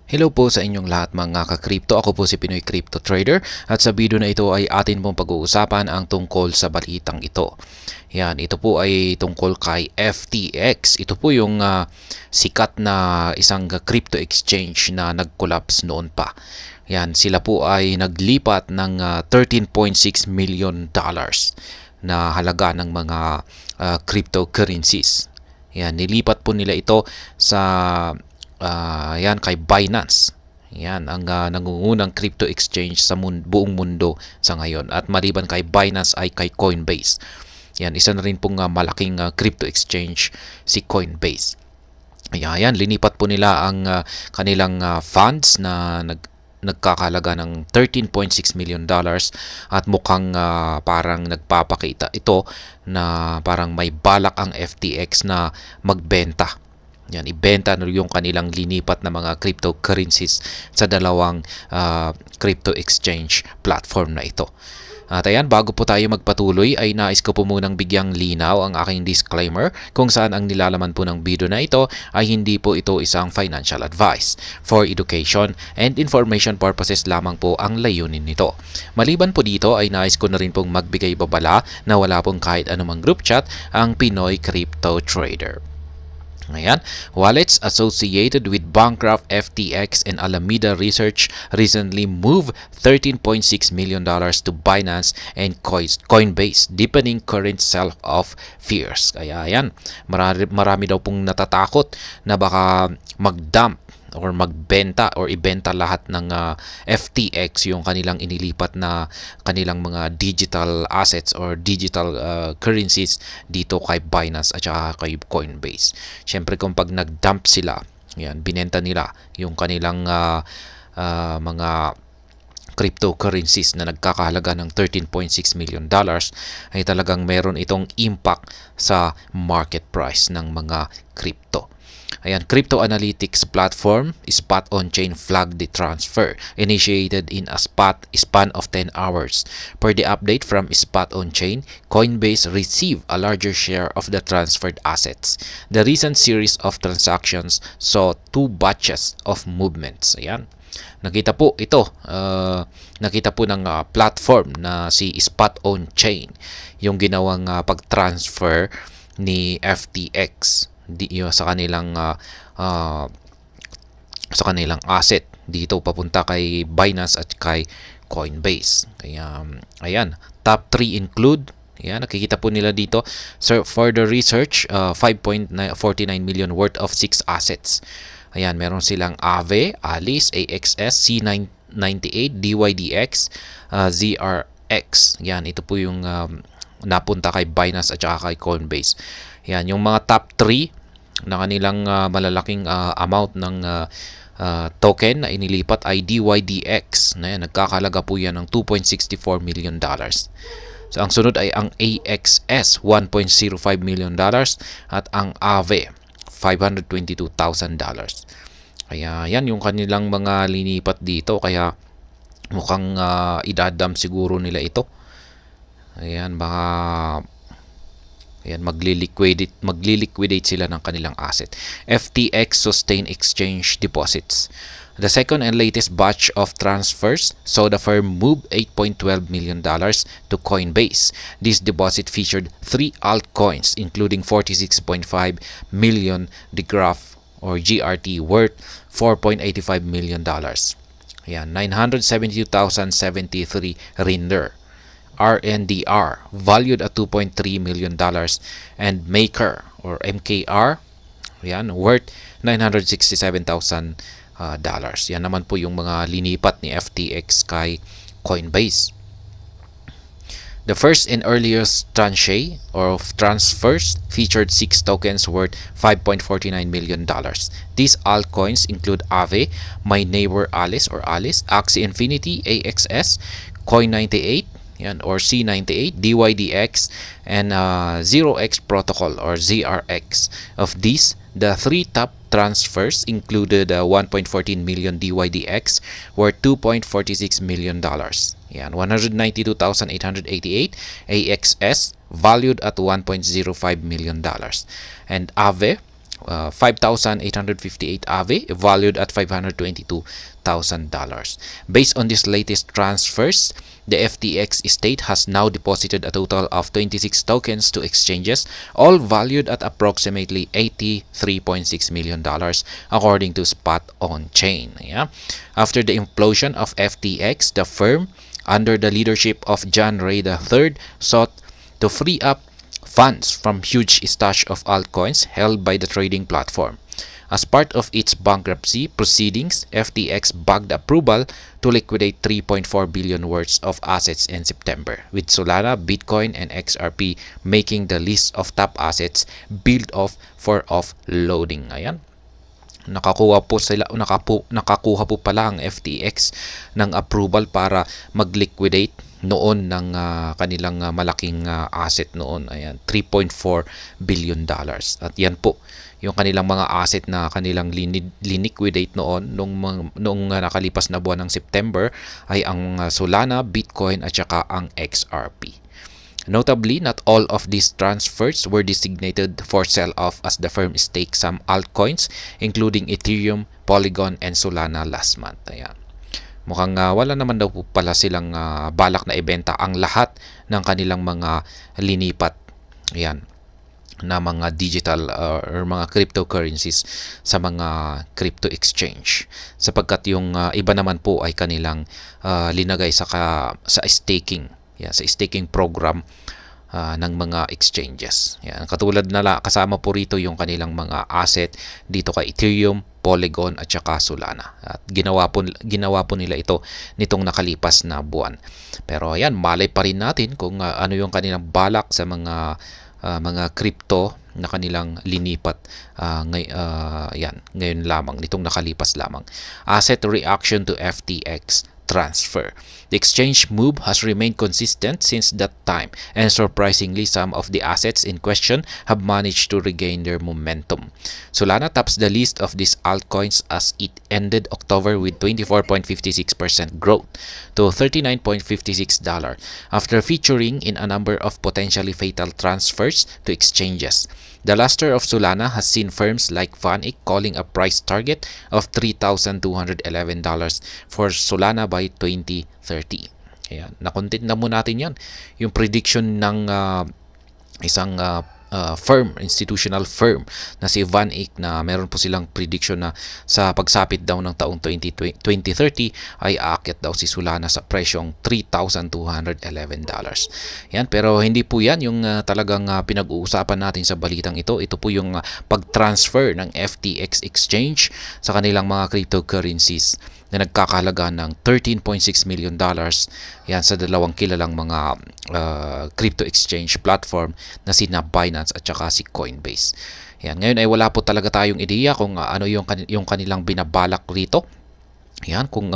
Hello po sa inyong lahat mga ka-crypto. Ako po si Pinoy Crypto Trader at sa video na ito ay atin pong pag-uusapan ang tungkol sa balitang ito. Yan, ito po ay tungkol kay FTX. Ito po yung sikat na isang crypto exchange na nag-collapse noon pa. Yan, sila po ay naglipat ng $13.6 million na halaga ng mga cryptocurrencies. Yan, nilipat po nila ito sa yan kay Binance. Yan ang nangungunang crypto exchange sa buong mundo sa ngayon. At maliban kay Binance ay kay Coinbase. Yan, isa na rin pong malaking crypto exchange si Coinbase. Ayan, linipat po nila ang kanilang funds na nagkakalaga ng $13.6 million at mukhang parang nagpapakita ito na parang may balak ang FTX na magbenta. Yan, ibenta yung kanilang linipat na mga cryptocurrencies sa dalawang crypto exchange platform na ito. At ayan, bago po tayo magpatuloy ay nais ko po munang bigyang linaw ang aking disclaimer kung saan ang nilalaman po ng video na ito ay hindi po ito isang financial advice. For education and information purposes lamang po ang layunin nito. Maliban po dito ay nais ko na rin pong magbigay babala na wala pong kahit anumang group chat ang Pinoy Crypto Trader. Ayan, wallets associated with bankrupt FTX and Alameda Research recently moved $13.6 million to Binance and Coinbase, deepening current sell-off fears. Kaya ayan, marami daw pong natatakot na baka mag-dump or magbenta or ibenta lahat ng FTX yung kanilang inilipat na kanilang mga digital assets or digital currencies dito kay Binance at saka kay Coinbase. Siyempre kung pag nag-dump sila, yan, binenta nila yung kanilang mga cryptocurrencies na nagkakahalaga ng $13.6 million ay talagang meron itong impact sa market price ng mga crypto. Ayan, crypto analytics platform Spot On-Chain flagged the transfer initiated in a span of 10 hours. Per the update from Spot On-Chain, Coinbase received a larger share of the transferred assets. The recent series of transactions saw 2 batches of movements. Ayan. Nakita po ito, nakita po ng platform na si Spot On-Chain yung ginawang pag-transfer ni FTX sa kanilang asset dito papunta kay Binance at kay Coinbase. Kaya ayan, top 3 include, ayan, nakikita po nila dito. So for the research, 5.49 million worth of 6 assets. Ayan, meron silang Aave, Alice, AXS, C98, DYDX, ZRX. Yan, ito po yung napunta kay Binance at saka kay Coinbase. Yan, yung mga top 3 na kanilang malalaking amount ng token na inilipat ay DYDX. Na yan, nagkakalaga po yan ng $2.64 million. So, ang sunod ay ang AXS, $1.05 million at ang Aave, $522,000. Kaya yan yung kanilang mga linipat dito. Kaya mukhang idadam siguro nila ito. Ayan, baka ayan, magliliquidate sila ng kanilang asset. FTX sustained exchange deposits. The second and latest batch of transfers saw the firm move $8.12 million to Coinbase. This deposit featured 3 altcoins, including $46.5 million Graph or GRT worth $4.85 million. Ayan, 972,073 Rinder. RNDR valued at $2.3 million and Maker or MKR, yan, worth $967,000. Yan naman po yung mga linipat ni FTX kay Coinbase. The first and earliest tranche of transfers featured 6 tokens worth $5.49 million. These altcoins include Aave, My Neighbor Alice or Alice, Axie Infinity, AXS, Coin98, yan, or C98, DYDX, and 0x Protocol or ZRX. Of these, the 3 top transfers included 1.14 million DYDX worth $2.46 million. Yan, 192,888 AXS valued at $1.05 million. And Aave, 5,858 AVE, valued at $522,000. Based on this latest transfers, the FTX estate has now deposited a total of 26 tokens to exchanges, all valued at approximately $83.6 million, according to Spot on Chain. Yeah? After the implosion of FTX, the firm, under the leadership of John Ray III, sought to free up funds from huge stash of altcoins held by the trading platform. As part of its bankruptcy proceedings, FTX bagged approval to liquidate 3.4 billion worth of assets in September, with Solana, Bitcoin, and XRP making the list of top assets built off for offloading. Ayan. Nakakuha po pala ang FTX ng approval para mag-liquidate noon ng kanilang malaking asset noon. Ayan, $3.4 billion. At yan po yung kanilang mga asset na kanilang liniquidate noon noong nakalipas na buwan ng September ay ang Solana, Bitcoin at saka ang XRP. Notably, not all of these transfers were designated for sell-off as the firm staked some altcoins including Ethereum, Polygon, and Solana last month. Ayan. Mukhang wala naman daw po pala silang balak na ibenta ang lahat ng kanilang mga linipat. Ayan, na mga digital or mga cryptocurrencies sa mga crypto exchange, sapagkat yung iba naman po ay kanilang linagay sa staking. Yan, sa staking program ng mga exchanges. Yan, katulad kasama po rito yung kanilang mga asset dito kay Ethereum, Polygon at saka Solana. At ginawa po nila ito nitong nakalipas na buwan. Pero ayan, malay pa rin natin kung ano yung kanilang balak sa mga crypto na kanilang linipat ngayon lamang, nitong nakalipas lamang. Asset reaction to FTX transfer. The exchange move has remained consistent since that time, and surprisingly, some of the assets in question have managed to regain their momentum. Solana tops the list of these altcoins as it ended October with 24.56% growth to $39.56 after featuring in a number of potentially fatal transfers to exchanges. The luster of Solana has seen firms like VanEck calling a price target of $3,211 for Solana by 2030. Ayan, nakontent na mo natin yan. Yung prediction ng isang institutional firm na si VanEck, na meron po silang prediction na sa pagsapit daw ng taong 2030 ay aakyat daw si Solana sa presyong $3,211. Yan, pero hindi po yan yung talagang pinag-uusapan natin sa balitang ito. Ito po yung pag-transfer ng FTX exchange sa kanilang mga cryptocurrencies na nagkakahalaga ng $13.6 million yan sa dalawang kilalang mga crypto exchange platform na sina Binance at saka si Coinbase. Yan, ngayon ay wala po talaga tayong ideya kung ano yung kanilang binabalak rito. Yan, kung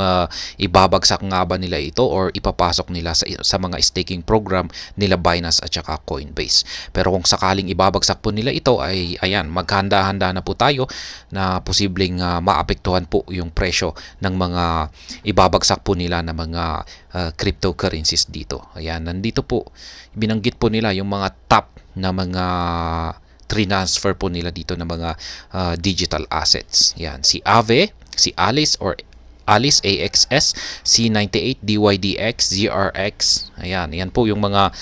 ibabagsak nga ba nila ito or ipapasok nila sa mga staking program nila Binance at saka Coinbase. Pero kung sakaling ibabagsak po nila ito ay ayan, maghanda-handa na po tayo na posibleng maapektuhan po yung presyo ng mga ibabagsak po nila na mga cryptocurrencies dito. Ayan, nandito po binanggit po nila yung mga top na mga transfer po nila dito ng mga digital assets. Yan, si Aave, si Alice AXS, C98, DYDX, ZRX. Ayan, yan po yung mga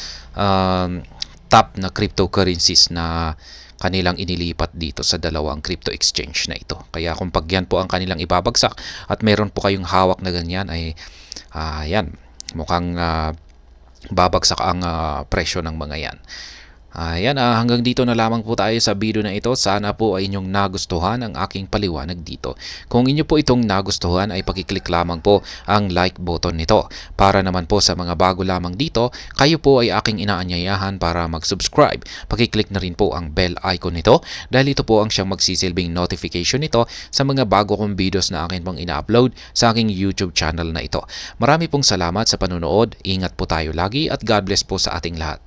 top na cryptocurrencies na kanilang inilipat dito sa dalawang crypto exchange na ito. Kaya kung pag yan po ang kanilang ibabagsak at meron po kayong hawak na ganyan ay yan, mukhang babagsak ang presyo ng mga yan. Ayan, hanggang dito na lamang po tayo sa video na ito. Sana po ay inyong nagustuhan ang aking paliwanag dito. Kung inyo po itong nagustuhan ay pakiclick lamang po ang like button nito. Para naman po sa mga bago lamang dito, kayo po ay aking inaanyayahan para mag-subscribe. Pakiclick na rin po ang bell icon nito dahil ito po ang siyang magsisilbing notification nito sa mga bago kong videos na akin pong ina-upload sa aking YouTube channel na ito. Marami pong salamat sa panonood. Ingat po tayo lagi at God bless po sa ating lahat.